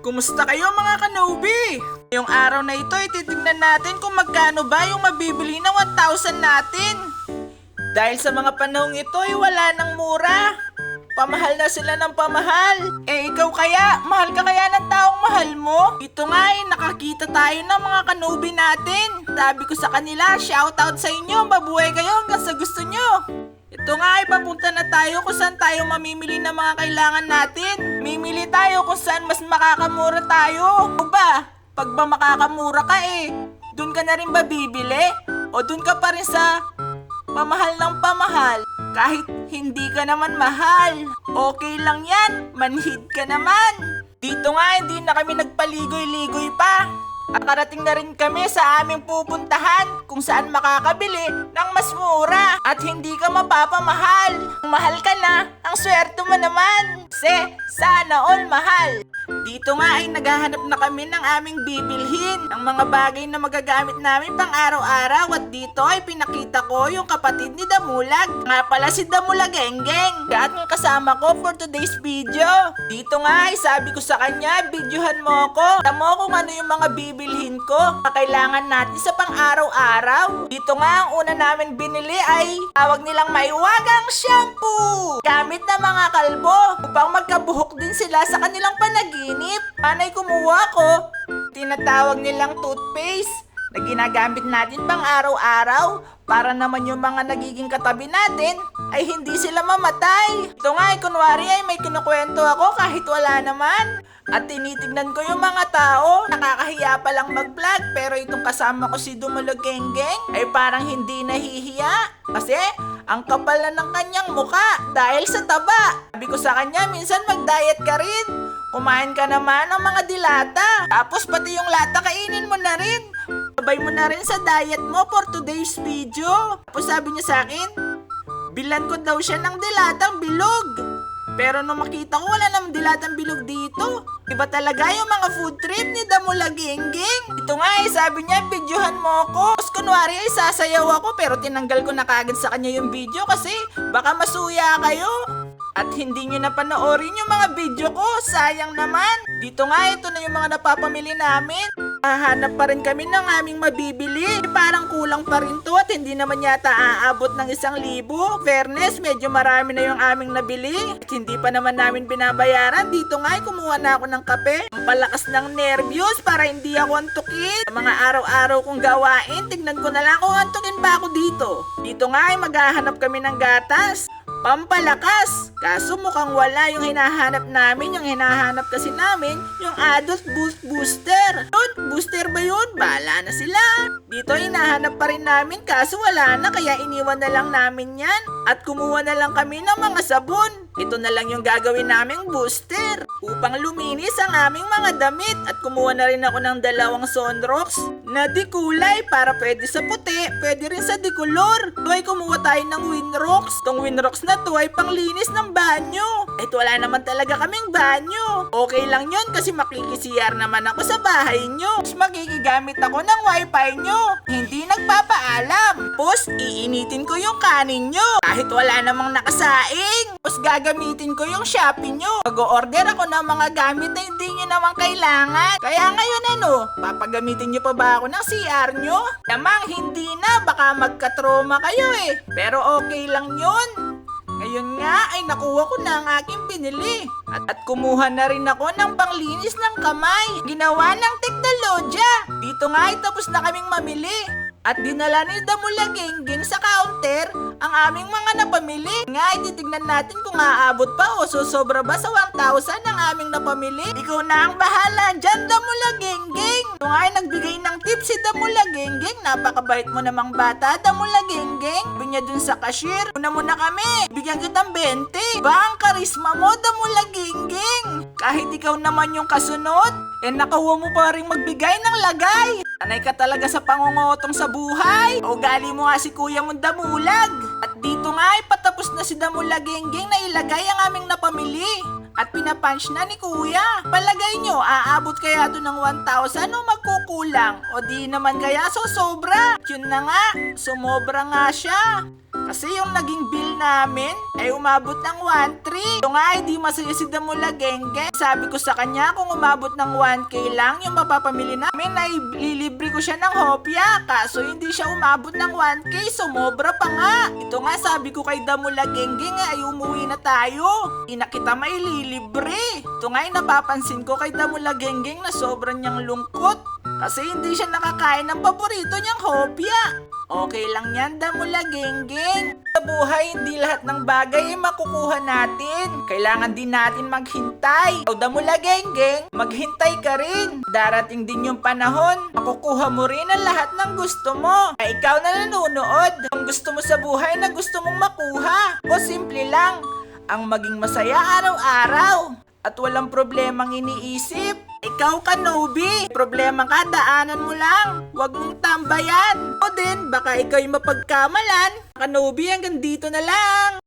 Kumusta kayo mga kanobi? Ngayong araw na ito ay titignan natin kung magkano ba yung mabibili na 1,000 natin. Dahil sa mga panahong ito ay wala nang mura. Pamahal na sila ng pamahal. Ikaw kaya? Mahal ka kaya ng taong mahal mo? Ito nga ay nakakita tayo ng mga kanobi natin. Sabi ko sa kanila, shoutout sa inyo, mabuhay kayo hanggang sa gusto nyo. Ito nga ay papunta na tayo kung saan tayo mamimili ng mga kailangan natin. Mimili tayo kung saan mas makakamura tayo. O ba? Pag ba makakamura ka dun ka na rin ba bibili? O dun ka pa rin sa pamahal ng pamahal? Kahit hindi ka naman mahal, okay lang yan, manhid ka naman. Dito nga hindi na kami nagpaligoy-ligoy pa. Nakarating na rin kami sa aming pupuntahan kung saan makakabili ng mas mura at hindi ka mapapamahal. Kung mahal ka na, ang swerte mo naman. Sana all mahal. Dito nga ay naghahanap na kami ng aming bibilhin, ng mga bagay na magagamit namin pang araw-araw at dito ay pinakita ko yung kapatid ni Damulag. Nga pala si Damulag Genggeng. At yung kasama ko for today's video. Dito nga ay sabi ko sa kanya, videohan mo ako. Tamo kung ano yung mga bibilhin ko na kailangan natin sa pang araw-araw. Dito nga ang una namin binili ay tawag nilang maiwagang shampoo. Gamit na mga kalbo upang magkabuhok din sila sa kanilang panaginip. Panay kumuha ko, tinatawag nilang toothpaste na ginagamit natin pang araw-araw para naman yung mga nagiging katabi natin ay hindi sila mamatay. Ito nga ay kunwari ay may kinukwento ako kahit wala naman. At tinitignan ko yung mga tao, nakakahiya pa lang mag-vlog pero itong kasama ko si Damulag Genggeng ay parang hindi nahihiya. Kasi ang kapal na ng kanyang muka dahil sa taba. Sabi ko sa kanya, minsan mag-diet ka rin. Kumain ka naman ng mga dilata. Tapos pati yung lata kainin mo na rin. Sabay mo na rin sa diet mo for today's video. Tapos sabi niya sa akin, bilan ko daw siya ng dilatang bilog. Pero nung makita ko wala namang dilatang bilog dito. Iba talaga yung mga food trip ni Damulag Genggeng. Ito nga sabi niya, videohan mo ko. Tapos kunwari ay sasayaw ako pero tinanggal ko na kagad sa kanya yung video kasi baka masuya kayo. At hindi nyo na panoorin yung mga video ko, sayang naman. Dito nga ito na yung mga napapamili namin. Hahanap pa rin kami ng aming mabibili. Parang kulang pa rin to at hindi naman yata aabot ng 1,000. Fairness, medyo marami na yung aming nabili. At hindi pa naman namin binabayaran. Dito nga kumuha na ako ng kape. Ang palakas ng nervyos para hindi ako antukin. Sa mga araw-araw kong gawain, tignan ko na lang kung antukin ba ako dito. Dito nga maghahanap kami ng gatas. Pampalakas. Kaso mukhang wala yung hinahanap namin. Yung hinahanap kasi namin, yung adult booster. Booster ba yun? Bahala na sila. Dito hinahanap pa rin namin kaso wala na kaya iniwan na lang namin yan. At kumuha na lang kami ng mga sabon. Ito na lang yung gagawin naming booster upang luminis ang aming mga damit. At kumuha na rin ako ng 2 sunrocks na di kulay para pwede sa puti, pwede rin sa di kulor. Ito ay kumuha tayo ng winrocks. Itong winrocks na to ay panglinis ng banyo. At wala naman talaga kaming banyo. Okay lang yun kasi makikisiyar naman ako sa bahay nyo. Tapos makikigamit ako ng wifi nyo. Hindi nagpapaalam. Tapos iinitin ko yung kanin nyo kahit wala namang nakasaing. Tapos gagamitin ko yung Shopee nyo. Mag-order ako ng mga gamit na hindi nyo naman kailangan. Kaya ngayon papagamitin nyo pa ba ako ng CR nyo? Namang hindi na, baka magka-trauma kayo Pero okay lang yun. Ngayon nga ay nakuha ko na ang aking binili. At kumuha na rin ako ng panglinis ng kamay. Ginawa ng teknolohiya. Dito nga ay tapos na kaming mamili. At dinala ni Damulag Genggeng sa counter ang aming mga napamili. Nga, ititignan natin kung aabot pa o susobra ba sa 1,000 ang aming napamili. Ikaw na ang bahala dyan, Damulag Genggeng. Ito nga ay nagbigay ng tips si Damulag Genggeng. Napakabait mo namang bata, Damulag Genggeng. Sabi niya dun sa cashier, una muna kami, bigyan kitang 20. Ba ang karisma mo, Damulag Genggeng? Kahit ikaw naman yung kasunod, nakuha mo pa rin magbigay ng lagay. Sanay ka talaga sa pangungutong sa buhay. Ugali mo nga si kuya mong Damulag. At dito nga ay patapos na si Damulag Genggeng na ilagay ang aming napamili. At pinapunch na ni kuya. Palagay nyo, aabot kaya ito ng 1,000 o magkukulang? O di naman kaya sobra? Yun na nga, sumobra nga siya. Kasi yung naging bill namin ay umabot ng 1,300. Ito nga ay di masaya si Damula Gengge. Sabi ko sa kanya kung umabot ng 1K lang yung mapapamili namin ay lilibre ko siya ng hopya. Kaso hindi siya umabot ng 1K, sumobra pa nga. Ito nga sabi ko kay Damula Gengge nga ay umuwi na tayo. Hindi na kita may lilibre. Ito nga ay napapansin ko kay Damula Gengge na sobrang niyang lungkot. Kasi hindi siya nakakain ng paborito niyang hopya. Okay lang yan, Damula Gengge. Sa buhay, hindi lahat ng bagay ay makukuha natin. Kailangan din natin maghintay. O Damula Gengge, maghintay ka rin. Darating din yung panahon, makukuha mo rin ang lahat ng gusto mo. Ay ikaw na nanonood, ang gusto mo sa buhay na gusto mong makuha. O simple lang, ang maging masaya araw-araw. At walang problemang iniisip. Ikaw ka, Nobi. Problema ka, daanan mo lang. Huwag mong tambayan. O din, baka ikaw yung mapagkamalan. Kanobi, hanggang dito na lang.